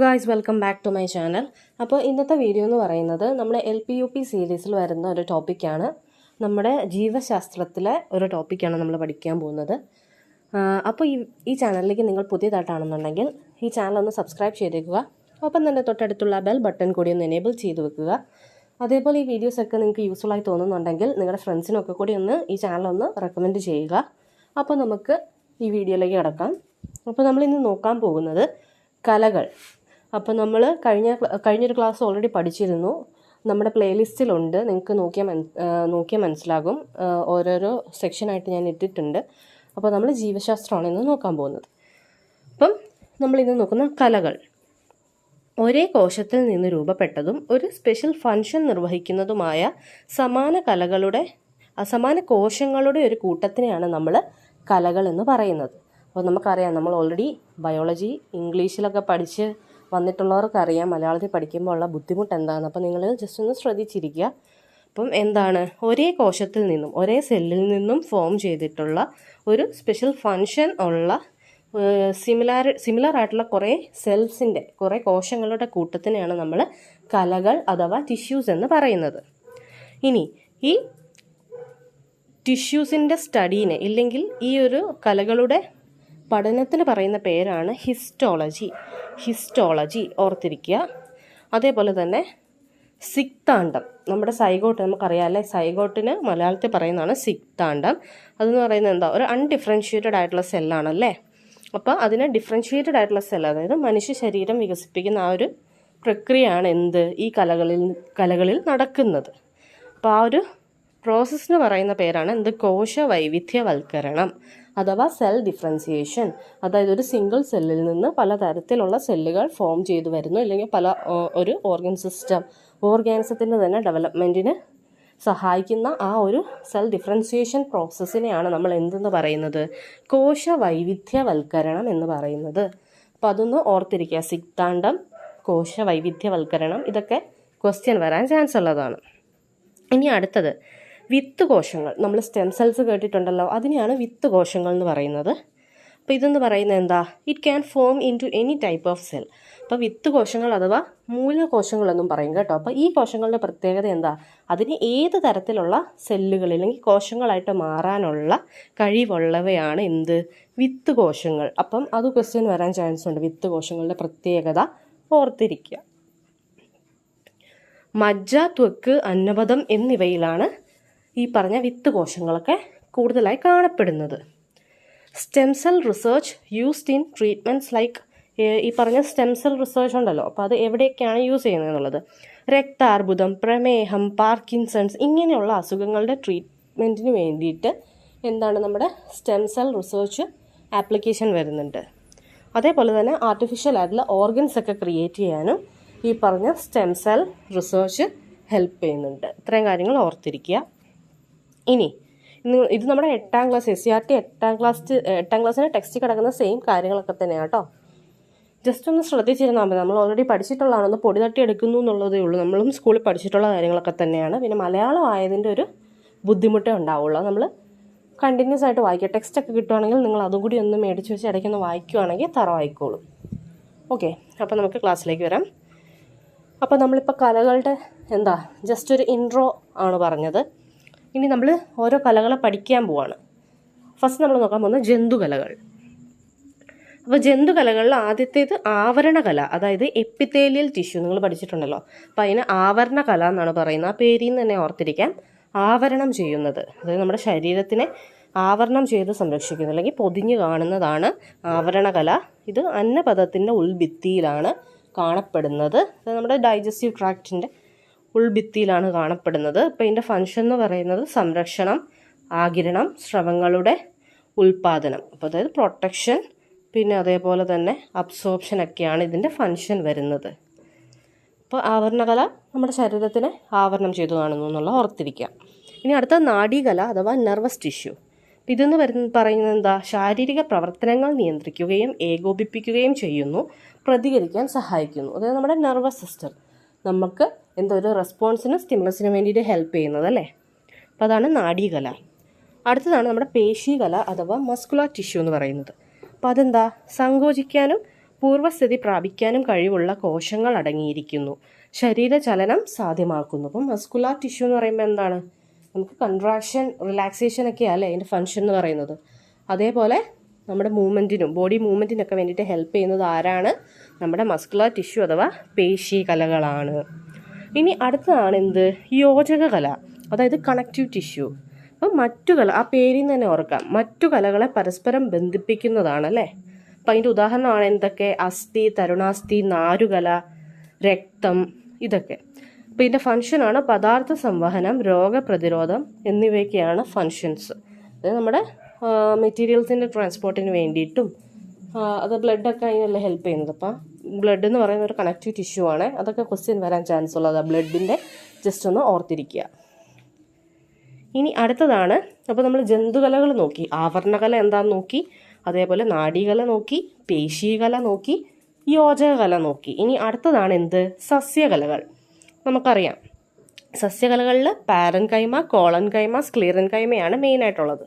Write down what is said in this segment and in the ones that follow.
Guys, welcome back to my channel. അപ്പോൾ ഇന്നത്തെ video എന്ന് പറയുന്നത് നമ്മുടെ LP-UP സീരീസിൽ വരുന്ന ഒരു ടോപ്പിക്കാണ്. നമ്മുടെ ജീവശാസ്ത്രത്തിലെ ഒരു ടോപ്പിക്കാണ് നമ്മൾ പഠിക്കാൻ പോകുന്നത്. അപ്പോൾ ഈ ചാനലിലേക്ക് നിങ്ങൾ പുതിയതായിട്ടാണെന്നുണ്ടെങ്കിൽ ഈ ചാനൽ ഒന്ന് സബ്സ്ക്രൈബ് ചെയ്തേക്കുക. ഒപ്പം തന്നെ തൊട്ടടുത്തുള്ള ബെൽ ബട്ടൺ കൂടി ഒന്ന് എനേബിൾ ചെയ്ത് വെക്കുക. അതേപോലെ ഈ വീഡിയോസൊക്കെ നിങ്ങൾക്ക് യൂസ്ഫുൾ ആയി തോന്നുന്നുണ്ടെങ്കിൽ നിങ്ങളുടെ ഫ്രണ്ട്സിനൊക്കെ കൂടി ഒന്ന് ഈ ചാനലൊന്ന് റെക്കമെൻഡ് ചെയ്യുക. അപ്പോൾ നമുക്ക് ഈ വീഡിയോയിലേക്ക് കിടക്കാം. അപ്പോൾ നമ്മളിന്ന് നോക്കാൻ പോകുന്നത് കലകൾ. അപ്പോൾ നമ്മൾ കഴിഞ്ഞൊരു ക്ലാസ് ഓൾറെഡി പഠിച്ചിരുന്നു. നമ്മുടെ പ്ലേലിസ്റ്റിലുണ്ട്, നിങ്ങൾക്ക് നോക്കിയാൽ മനസ്സിലാകും. ഓരോരോ സെക്ഷനായിട്ട് ഞാൻ ഇട്ടിട്ടുണ്ട്. അപ്പോൾ നമ്മൾ ജീവശാസ്ത്രമാണ് ഇന്ന് നോക്കാൻ പോകുന്നത്. അപ്പം നമ്മളിന്ന് നോക്കുന്ന കലകൾ ഒരേ കോശത്തിൽ നിന്ന് രൂപപ്പെട്ടതും ഒരു സ്പെഷ്യൽ ഫങ്ഷൻ നിർവഹിക്കുന്നതുമായ സമാന കോശങ്ങളുടെ ഒരു കൂട്ടത്തിനെയാണ് നമ്മൾ കലകൾ എന്ന് പറയുന്നത്. അപ്പോൾ നമുക്കറിയാം, നമ്മൾ ഓൾറെഡി ബയോളജി ഇംഗ്ലീഷിലൊക്കെ പഠിച്ച് വന്നിട്ടുള്ളവർക്കറിയാം മലയാളത്തിൽ പഠിക്കുമ്പോൾ ഉള്ള ബുദ്ധിമുട്ട് എന്താണെന്ന്. അപ്പോൾ നിങ്ങൾ ജസ്റ്റ് ഒന്ന് ശ്രദ്ധിച്ചിരിക്കുക. അപ്പം എന്താണ്, ഒരേ കോശത്തിൽ നിന്നും ഒരേ സെല്ലിൽ നിന്നും ഫോം ചെയ്തിട്ടുള്ള ഒരു സ്പെഷ്യൽ ഫങ്ഷൻ ഉള്ള സിമിലർ ആയിട്ടുള്ള കുറേ സെൽസിൻ്റെ കുറേ കോശങ്ങളുടെ കൂട്ടത്തിനെയാണ് നമ്മൾ കലകൾ അഥവാ ടിഷ്യൂസ് എന്ന് പറയുന്നത്. ഇനി ഈ ടിഷ്യൂസിൻ്റെ സ്റ്റഡീനെ ഇല്ലെങ്കിൽ ഈ ഒരു കലകളുടെ പഠനത്തിന് പറയുന്ന പേരാണ് ഹിസ്റ്റോളജി ഓർത്തിരിക്കുക. അതേപോലെ തന്നെ സിക്താണ്ഡം, നമ്മുടെ സൈഗോട്ട് നമുക്കറിയാമല്ലേ, സൈഗോട്ടിന് മലയാളത്തിൽ പറയുന്നതാണ് സിക്താണ്ഡം. അതെന്ന് പറയുന്നത് എന്താ, ഒരു അൺഡിഫറൻഷ്യേറ്റഡ് ആയിട്ടുള്ള സെല്ലാണല്ലേ. അപ്പോൾ അതിന് ഡിഫറൻഷ്യേറ്റഡ് ആയിട്ടുള്ള സെൽ, അതായത് മനുഷ്യ ശരീരം വികസിപ്പിക്കുന്ന ആ ഒരു പ്രക്രിയയാണ് ഈ കലകളിൽ നടക്കുന്നത്. അപ്പോൾ ആ ഒരു പ്രോസസ്സിന് പറയുന്ന പേരാണ് കോശവൈവിധ്യവൽക്കരണം അഥവാ സെൽ ഡിഫറൻസിയേഷൻ. അതായത് ഒരു സിംഗിൾ സെല്ലിൽ നിന്ന് പലതരത്തിലുള്ള സെല്ലുകൾ ഫോം ചെയ്തു വരുന്നു, അല്ലെങ്കിൽ ഒരു ഓർഗാനിസത്തിൻ്റെ തന്നെ ഡെവലപ്മെൻറ്റിന് സഹായിക്കുന്ന ആ ഒരു സെൽ ഡിഫറൻസിയേഷൻ പ്രോസസ്സിനെയാണ് നമ്മൾ എന്തെന്ന് പറയുന്നത്, കോശവൈവിധ്യവൽക്കരണം എന്ന് പറയുന്നത്. അപ്പോൾ അതൊന്ന് ഓർത്തിരിക്കുക. സിക്താണ്ഡം, കോശവൈവിധ്യവൽക്കരണം, ഇതൊക്കെ ക്വസ്റ്റ്യൻ വരാൻ ചാൻസ് ഉള്ളതാണ്. ഇനി അടുത്തത് വിത്ത് കോശങ്ങൾ. നമ്മൾ സ്റ്റെം സെൽസ് കേട്ടിട്ടുണ്ടല്ലോ, അതിനെയാണ് വിത്ത് കോശങ്ങൾ എന്ന് പറയുന്നത്. അപ്പോൾ ഇതെന്ന് പറയുന്നത് എന്താ, it can form into any type of cell. അപ്പോൾ വിത്ത് കോശങ്ങൾ അഥവാ മൂലകോശങ്ങളെന്നും പറയും കേട്ടോ. അപ്പോൾ ഈ കോശങ്ങളുടെ പ്രത്യേകത എന്താ, അതിന് ഏത് തരത്തിലുള്ള സെല്ലുകൾ അല്ലെങ്കിൽ കോശങ്ങളായിട്ട് മാറാനുള്ള കഴിവുള്ളവയാണ് വിത്ത് കോശങ്ങൾ. അപ്പം അത് ക്വസ്റ്റ്യൻ വരാൻ ചാൻസ് ഉണ്ട്. വിത്ത് കോശങ്ങളുടെ പ്രത്യേകത ഓർത്തിരിക്കുക. മജ്ജ, ത്വക്ക്, അന്നപദം എന്നിവയിലാണ് ഈ പറഞ്ഞ വിത്ത് കോശങ്ങളൊക്കെ കൂടുതലായി കാണപ്പെടുന്നത്. Stem cell research used in treatments like, ഈ പറഞ്ഞ സ്റ്റെം സെൽ റിസർച്ച് ഉണ്ടല്ലോ, അപ്പോൾ അത് എവിടെയൊക്കെയാണ് യൂസ് ചെയ്യുന്നത് എന്നുള്ളത്, രക്താർബുദം, പ്രമേഹം, പാർക്കിൻസൺസ് ഇങ്ങനെയുള്ള അസുഖങ്ങളുടെ ട്രീറ്റ്മെൻറ്റിന് വേണ്ടിയിട്ട് നമ്മുടെ സ്റ്റെം സെൽ റിസർച്ച് ആപ്ലിക്കേഷൻ വരുന്നുണ്ട്. അതേപോലെ തന്നെ ആർട്ടിഫിഷ്യൽ ആയിട്ടുള്ള ഓർഗൻസ് ഒക്കെ ക്രിയേറ്റ് ചെയ്യാനും ഈ പറഞ്ഞ സ്റ്റെം സെൽ റിസർച്ച് ഹെൽപ്പ് ചെയ്യുന്നുണ്ട്. ഇത്രയും കാര്യങ്ങൾ ഓർത്തിരിക്കുക. ഇനി ഇത് നമ്മുടെ 8ാം ക്ലാസ് SCRT 8ാം ക്ലാസ്സിന് ടെക്സ്റ്റ് കിടക്കുന്ന സെയിം കാര്യങ്ങളൊക്കെ തന്നെയാണ് കേട്ടോ. ജസ്റ്റ് ഒന്ന് ശ്രദ്ധിച്ചിരുന്നാൽ മതി. നമ്മൾ ഓൾറെഡി പഠിച്ചിട്ടുള്ളതാണ്, ഒന്ന് പൊടി തട്ടി എടുക്കുന്നു എന്നുള്ളതേ ഉള്ളൂ. നമ്മളും സ്കൂളിൽ പഠിച്ചിട്ടുള്ള കാര്യങ്ങളൊക്കെ തന്നെയാണ്. പിന്നെ മലയാളം ആയതിൻ്റെ ഒരു ബുദ്ധിമുട്ടേ ഉണ്ടാവുള്ളൂ. നമ്മൾ കണ്ടിന്യൂസ് ആയിട്ട് വായിക്കുക. ടെക്സ്റ്റൊക്കെ കിട്ടുവാണെങ്കിൽ നിങ്ങൾ അതും കൂടി ഒന്ന് മേടിച്ച് വെച്ച് ഇടയ്ക്കൊന്ന് വായിക്കുവാണെങ്കിൽ തറവായിക്കോളും. ഓക്കെ, അപ്പോൾ നമുക്ക് ക്ലാസ്സിലേക്ക് വരാം. അപ്പോൾ നമ്മളിപ്പോൾ കലകളുടെ ജസ്റ്റ് ഒരു ഇൻട്രോ ആണ് പറഞ്ഞത്. ഇനി നമ്മൾ ഓരോ കലകളെ പഠിക്കാൻ പോവാണ്. ഫസ്റ്റ് നമ്മൾ നോക്കാൻ പോകുന്നത് ജന്തുകലകൾ. അപ്പോൾ ജന്തുകലകളിൽ ആദ്യത്തേത് ആവരണകല, അതായത് എപ്പിത്തേലിയൽ ടിഷ്യൂ. നിങ്ങൾ പഠിച്ചിട്ടുണ്ടല്ലോ. അപ്പോൾ അതിന് ആവരണകല എന്നാണ് പറയുന്നത്. ആ പേരിൽ നിന്ന് തന്നെ ഓർത്തിരിക്കാം. ആവരണം ചെയ്യുന്നത്, അതായത് നമ്മുടെ ശരീരത്തിനെ ആവരണം ചെയ്ത് സംരക്ഷിക്കുന്നത് അല്ലെങ്കിൽ പൊതിഞ്ഞ് കാണുന്നതാണ് ആവരണകല. ഇത് അന്നപദത്തിൻ്റെ ഉൾഭിത്തിയിലാണ് കാണപ്പെടുന്നത്. അത് നമ്മുടെ ഡൈജസ്റ്റീവ് ട്രാക്റ്റിൻ്റെ ഉൾഭിത്തിയിലാണ് കാണപ്പെടുന്നത്. അപ്പോൾ ഇതിൻ്റെ ഫങ്ഷൻ എന്ന് പറയുന്നത് സംരക്ഷണം, ആഗിരണം, സ്രവങ്ങളുടെ ഉൽപാദനം, അപ്പോൾ അതായത് പ്രൊട്ടക്ഷൻ, പിന്നെ അതേപോലെ തന്നെ അബ്സോർപ്ഷൻ ഒക്കെയാണ് ഇതിൻ്റെ ഫങ്ഷൻ വരുന്നത്. അപ്പോൾ ആവരണകല നമ്മുടെ ശരീരത്തിനെ ആവരണം ചെയ്തു കാണുന്നു എന്നുള്ള ഓർത്തിരിക്കുക. ഇനി അടുത്ത നാഡീകല അഥവാ നെർവസ് ടിഷ്യൂ. ഇതെന്ന് പറയുന്നത് ശാരീരിക പ്രവർത്തനങ്ങൾ നിയന്ത്രിക്കുകയും ഏകോപിപ്പിക്കുകയും ചെയ്യുന്നു, പ്രതികരിക്കാൻ സഹായിക്കുന്നു. അതായത് നമ്മുടെ നെർവസ് സിസ്റ്റം നമുക്ക് ഒരു റെസ്പോൺസിനും സ്റ്റിമുലസിനും വേണ്ടിയിട്ട് ഹെൽപ്പ് ചെയ്യുന്നത് അല്ലേ. അപ്പോൾ അതാണ് നാഡീകല. അടുത്തതാണ് നമ്മുടെ പേശീകല അഥവാ മസ്കുലർ ടിഷ്യൂ എന്ന് പറയുന്നത്. അപ്പോൾ അതെന്താ, സങ്കോചിക്കാനും പൂർവ്വസ്ഥിതി പ്രാപിക്കാനും കഴിവുള്ള കോശങ്ങൾ അടങ്ങിയിരിക്കുന്നു. ശരീരചലനം സാധ്യമാക്കുന്നു. അപ്പം മസ്കുലാർ ടിഷ്യൂ എന്ന് പറയുമ്പോൾ എന്താണ്? നമുക്ക് കൺട്രാക്ഷൻ, റിലാക്സേഷൻ ഒക്കെ അല്ലേ അതിൻ്റെ ഫങ്ഷൻ എന്ന് പറയുന്നത്. അതേപോലെ നമ്മുടെ മൂവ്മെൻറ്റിനും ബോഡി മൂവ്മെൻറ്റിനൊക്കെ വേണ്ടിയിട്ട് ഹെൽപ്പ് ചെയ്യുന്നത് ആരാണ്? നമ്മുടെ മസ്കുലാർ ടിഷ്യൂ അഥവാ പേശി കലകളാണ്. ഇനി അടുത്തതാണ് എന്ത്? യോജക കല, അതായത് കണക്റ്റീവ് ടിഷ്യൂ. അപ്പം മറ്റു കല, ആ പേരിൽ നിന്ന് തന്നെ ഓർക്കാം, മറ്റു കലകളെ പരസ്പരം ബന്ധിപ്പിക്കുന്നതാണ് അല്ലേ. അപ്പം അതിൻ്റെ ഉദാഹരണമാണ് എന്തൊക്കെ? അസ്ഥി, തരുണാസ്ഥി, നാരുകല, രക്തം, ഇതൊക്കെ. അപ്പോൾ ഇതിൻ്റെ ഫങ്ഷനാണ് പദാർത്ഥ സംവഹനം, രോഗപ്രതിരോധം എന്നിവയൊക്കെയാണ് ഫങ്ഷൻസ്. അതായത് നമ്മുടെ മെറ്റീരിയൽസിൻ്റെ ട്രാൻസ്പോർട്ടിന് വേണ്ടിയിട്ടും അത് ബ്ലഡൊക്കെ അതിനല്ലേ ഹെൽപ്പ് ചെയ്യുന്നത്. അപ്പം ബ്ലഡ് എന്ന് പറയുന്ന ഒരു കണക്റ്റീവ് ടിഷ്യൂ ആണ്. അതൊക്കെ ക്വസ്റ്റ്യൻ വരാൻ ചാൻസ് ഉള്ളത് ബ്ലഡിൻ്റെ ജസ്റ്റ് ഒന്ന് ഓർത്തിരിക്കുക. ഇനി അടുത്തതാണ്, അപ്പോൾ നമ്മൾ ജന്തുകലകൾ നോക്കി, ആവരണകല എന്താണെന്ന് നോക്കി, അതേപോലെ നാഡീകല നോക്കി, പേശീകല നോക്കി, യോജകകല നോക്കി. ഇനി അടുത്തതാണ് എന്ത്? സസ്യകലകൾ. നമുക്കറിയാം സസ്യകലകളിൽ പാരൻകൈമ, കോളൻകൈമ, സ്ക്ലീറൻകൈമയാണ് മെയിനായിട്ടുള്ളത്.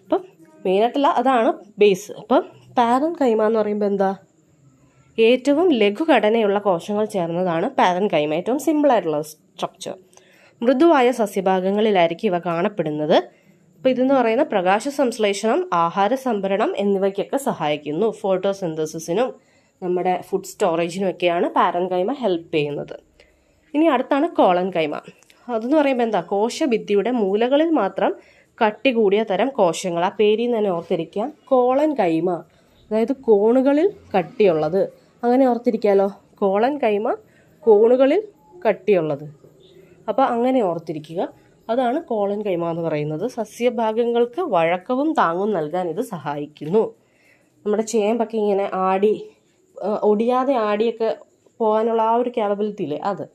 അപ്പം മെയിനായിട്ടുള്ള അതാണ് ബേസ്. അപ്പം പാരൻകൈമ എന്ന് പറയുമ്പോൾ എന്താ? ഏറ്റവും ലഘുഘടനയുള്ള കോശങ്ങൾ ചേർന്നതാണ് പാരൻകൈമ, ഏറ്റവും സിമ്പിളായിട്ടുള്ള സ്ട്രക്ചർ. മൃദുവായ സസ്യഭാഗങ്ങളിലായിരിക്കും ഇവ കാണപ്പെടുന്നത്. അപ്പോൾ ഇതെന്ന് പറയുന്ന പ്രകാശ സംശ്ലേഷണം, ആഹാര സംഭരണം എന്നിവയ്ക്കൊക്കെ സഹായിക്കുന്നു. ഫോട്ടോസിന്തസിസിനും നമ്മുടെ ഫുഡ് സ്റ്റോറേജിനും ഒക്കെയാണ് പാരൻകൈമ ഹെൽപ്പ് ചെയ്യുന്നത്. ഇനി അടുത്താണ് കോളൻകൈമ. അതെന്ന് പറയുമ്പോൾ എന്താ? കോശഭിത്തിയുടെ മൂലകളിൽ മാത്രം കട്ടി കൂടിയ തരം കോശങ്ങൾ. ആ പേരിൽ നിന്ന് തന്നെ ഓർത്തിരിക്കാം, കോളൻകൈമ, അതായത് കോണുകളിൽ കട്ടിയുള്ളത്. അങ്ങനെ ഓർത്തിരിക്കാമല്ലോ, കോളൻകൈമ, കോണുകളിൽ കട്ടിയുള്ളത്. അപ്പോൾ അങ്ങനെ ഓർത്തിരിക്കുക, അതാണ് കോളൻകൈമ എന്ന് പറയുന്നത്. സസ്യഭാഗങ്ങൾക്ക് വഴക്കവും താങ്ങും നൽകാൻ ഇത് സഹായിക്കുന്നു. നമ്മുടെ ചേമ്പൊക്കെ ഇങ്ങനെ ഒടിയാതെ ആടിയൊക്കെ പോകാനുള്ള ആ ഒരു ക്യാപ്പബിലിറ്റി ഇല്ലേ, അത്.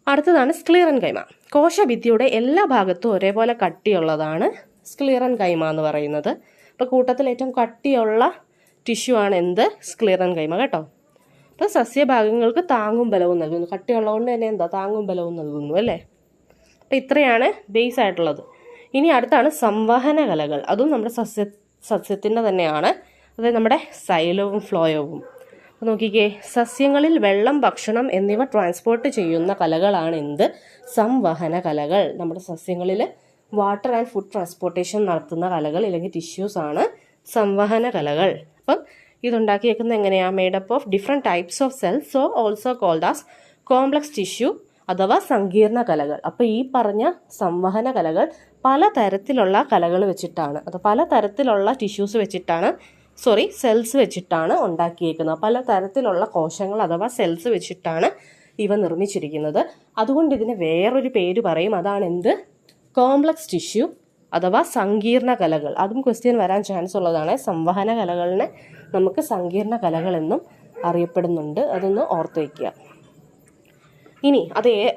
അടുത്തതാണ് സ്ക്ലീറൻകൈമ. കോശഭിത്തിയുടെ എല്ലാ ഭാഗത്തും ഒരേപോലെ കട്ടിയുള്ളതാണ് സ്ക്ലീറൻകൈമ എന്ന് പറയുന്നത്. അപ്പോൾ കൂട്ടത്തിൽ ഏറ്റവും കട്ടിയുള്ള ടിഷ്യൂ ആണ് എന്ത്? സ്ക്ലീറൻകൈമ കേട്ടോ. അപ്പോൾ സസ്യഭാഗങ്ങൾക്ക് താങ്ങും ബലവും നൽകുന്നു. കട്ടിയുള്ളതുകൊണ്ട് തന്നെ എന്താ? താങ്ങും ബലവും നൽകുന്നു അല്ലേ. അപ്പോൾ ഇത്രയാണ് ബേസ് ആയിട്ടുള്ളത്. ഇനി അടുത്താണ് സംവഹന കലകൾ. അതും നമ്മുടെ സസ്യത്തിൻ്റെ തന്നെയാണ്. അതായത് നമ്മുടെ സൈലവും ഫ്ലോയവും. അപ്പോൾ നോക്കിക്കേ, സസ്യങ്ങളിൽ വെള്ളം, ഭക്ഷണം എന്നിവ ട്രാൻസ്പോർട്ട് ചെയ്യുന്ന കലകളാണ് എന്ത്? സംവഹന കലകൾ. നമ്മുടെ സസ്യങ്ങളിൽ വാട്ടർ ആൻഡ് ഫുഡ് ട്രാൻസ്പോർട്ടേഷൻ നടത്തുന്ന കലകൾ അല്ലെങ്കിൽ ടിഷ്യൂസ് ആണ് സംവഹന കലകൾ. അപ്പം ഇതുണ്ടാക്കിയേക്കുന്നത് എങ്ങനെയാണ്? Made up of different types of cells, so also called as complex tissue അഥവാ സങ്കീർണ കലകൾ. അപ്പോൾ ഈ പറഞ്ഞ സംവഹന കലകൾ പലതരത്തിലുള്ള കലകൾ വെച്ചിട്ടാണ്, അത് പലതരത്തിലുള്ള ടിഷ്യൂസ് വെച്ചിട്ടാണ്, സെൽസ് വെച്ചിട്ടാണ് ഉണ്ടാക്കിയേക്കുന്നത്. പലതരത്തിലുള്ള കോശങ്ങൾ അഥവാ സെൽസ് വെച്ചിട്ടാണ് ഇവ നിർമ്മിച്ചിരിക്കുന്നത്. അതുകൊണ്ട് ഇതിന് വേറൊരു പേര് പറയും, അതാണ് എന്ത്? കോംപ്ലക്സ് ടിഷ്യൂ അഥവാ സങ്കീർണ കലകൾ. അതും ക്വസ്റ്റ്യൻ വരാൻ ചാൻസ് ഉള്ളതാണ്. സംവഹന കലകളിനെ നമുക്ക് സങ്കീർണ കലകൾ എന്നും അറിയപ്പെടുന്നുണ്ട്. അതൊന്ന് ഓർത്ത് വയ്ക്കുക. ഇനി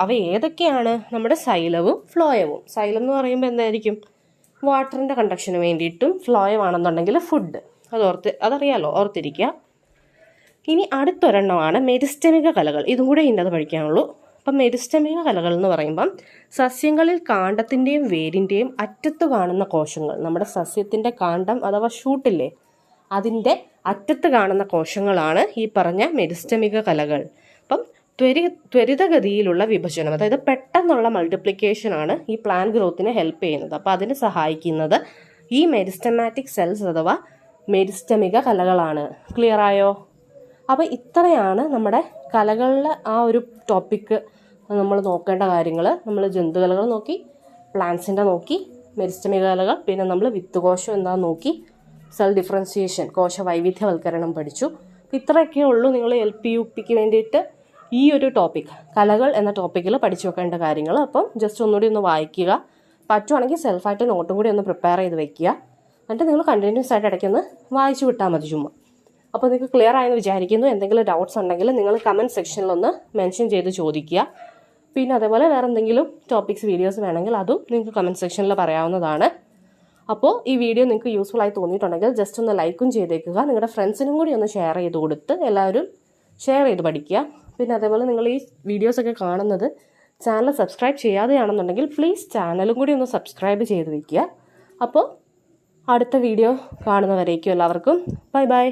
അവ ഏതൊക്കെയാണ്? നമ്മുടെ സൈലവും ഫ്ലോയവും. സൈലം എന്ന് പറയുമ്പോൾ എന്തായിരിക്കും? വാട്ടറിൻ്റെ കണ്ടക്ഷന് വേണ്ടിയിട്ടും, ഫ്ലോയം ആണെന്നുണ്ടെങ്കിൽ ഫുഡ്. അതറിയാലോ, ഓർത്തിരിക്കുക. ഇനി അടുത്തൊരെണ്ണമാണ് മെരിസ്റ്റമിക കലകൾ. ഇതും കൂടെ ഇന്നത് പഠിക്കാനുള്ളൂ. അപ്പം മെരിസ്റ്റമിക കലകൾ എന്ന് പറയുമ്പം സസ്യങ്ങളിൽ കാണ്ഡത്തിൻ്റെയും വേരിൻ്റെയും അറ്റത്ത് കാണുന്ന കോശങ്ങൾ, നമ്മുടെ സസ്യത്തിൻ്റെ കാണ്ഡം അഥവാ ഷൂട്ടില്ലേ, അതിൻ്റെ അറ്റത്ത് കാണുന്ന കോശങ്ങളാണ് ഈ പറഞ്ഞ മെരിസ്റ്റമിക കലകൾ. അപ്പം ത്വരിതഗതിയിലുള്ള വിഭജനം, അതായത് പെട്ടെന്നുള്ള മൾട്ടിപ്ലിക്കേഷനാണ് ഈ പ്ലാന്റ് ഗ്രോത്തിനെ ഹെൽപ്പ് ചെയ്യുന്നത്. അപ്പോൾ അതിന് സഹായിക്കുന്നത് ഈ മെരിസ്റ്റമാറ്റിക് സെൽസ് അഥവാ മെരിസ്റ്റമിക കലകളാണ്. ക്ലിയർ ആയോ? അപ്പോൾ ഇത്രയാണ് നമ്മുടെ കലകളിലെ ആ ഒരു ടോപ്പിക്ക് നമ്മൾ നോക്കേണ്ട കാര്യങ്ങൾ. നമ്മൾ ജന്തുകലകൾ നോക്കി, പ്ലാന്റ്സിൻ്റെ നോക്കി, മെരിസ്റ്റമിക കലകൾ, പിന്നെ നമ്മൾ വിത്തുകോശം എന്താണെന്ന് നോക്കി, സെൽ ഡിഫറൻസിയേഷൻ, കോശ വൈവിധ്യവൽക്കരണം പഠിച്ചു. ഇത്രയൊക്കെ ഉള്ളൂ നിങ്ങൾ LP UPക്ക് വേണ്ടിയിട്ട് ഈ ഒരു ടോപ്പിക്, കലകൾ എന്ന ടോപ്പിക്കിൽ പഠിച്ചു വെക്കേണ്ട കാര്യങ്ങൾ. അപ്പം ജസ്റ്റ് ഒന്നുകൂടി ഒന്ന് വായിക്കുക, പറ്റുവാണെങ്കിൽ സെൽഫായിട്ട് നോട്ടും കൂടി ഒന്ന് പ്രിപ്പയർ ചെയ്ത് വെക്കുക. എന്നിട്ട് നിങ്ങൾ കണ്ടിന്യൂസ് ആയിട്ട് ഇടയ്ക്കൊന്ന് വായിച്ചു വിട്ടാൽ മതി ചുമ്മാ. അപ്പോൾ നിങ്ങൾക്ക് ക്ലിയർ ആയെന്ന് വിചാരിക്കുന്നു. എന്തെങ്കിലും ഡൗട്ട്സ് ഉണ്ടെങ്കിൽ നിങ്ങൾ കമൻറ്റ് സെക്ഷനിലൊന്ന് മെൻഷൻ ചെയ്ത് ചോദിക്കുക. പിന്നെ അതേപോലെ വേറെ എന്തെങ്കിലും ടോപ്പിക്സ് വീഡിയോസ് വേണമെങ്കിൽ അതും നിങ്ങൾക്ക് കമൻറ്റ് സെക്ഷനിൽ പറയാവുന്നതാണ്. അപ്പോൾ ഈ വീഡിയോ നിങ്ങൾക്ക് യൂസ്ഫുൾ ആയി തോന്നിയിട്ടുണ്ടെങ്കിൽ ജസ്റ്റ് ഒന്ന് ലൈക്കും ചെയ്തേക്കുക. നിങ്ങളുടെ ഫ്രണ്ട്സിനും കൂടി ഒന്ന് ഷെയർ ചെയ്ത് കൊടുത്ത് എല്ലാവരും ഷെയർ ചെയ്ത് പഠിക്കുക. പിന്നെ അതേപോലെ നിങ്ങൾ ഈ വീഡിയോസൊക്കെ കാണുന്നത് ചാനൽ സബ്സ്ക്രൈബ് ചെയ്യാതെയാണെന്നുണ്ടെങ്കിൽ പ്ലീസ് ചാനലും കൂടി ഒന്ന് സബ്സ്ക്രൈബ് ചെയ്ത് വയ്ക്കുക. അപ്പോൾ അടുത്ത വീഡിയോ കാണുന്നവരേക്കും എല്ലാവർക്കും ബൈ ബൈ.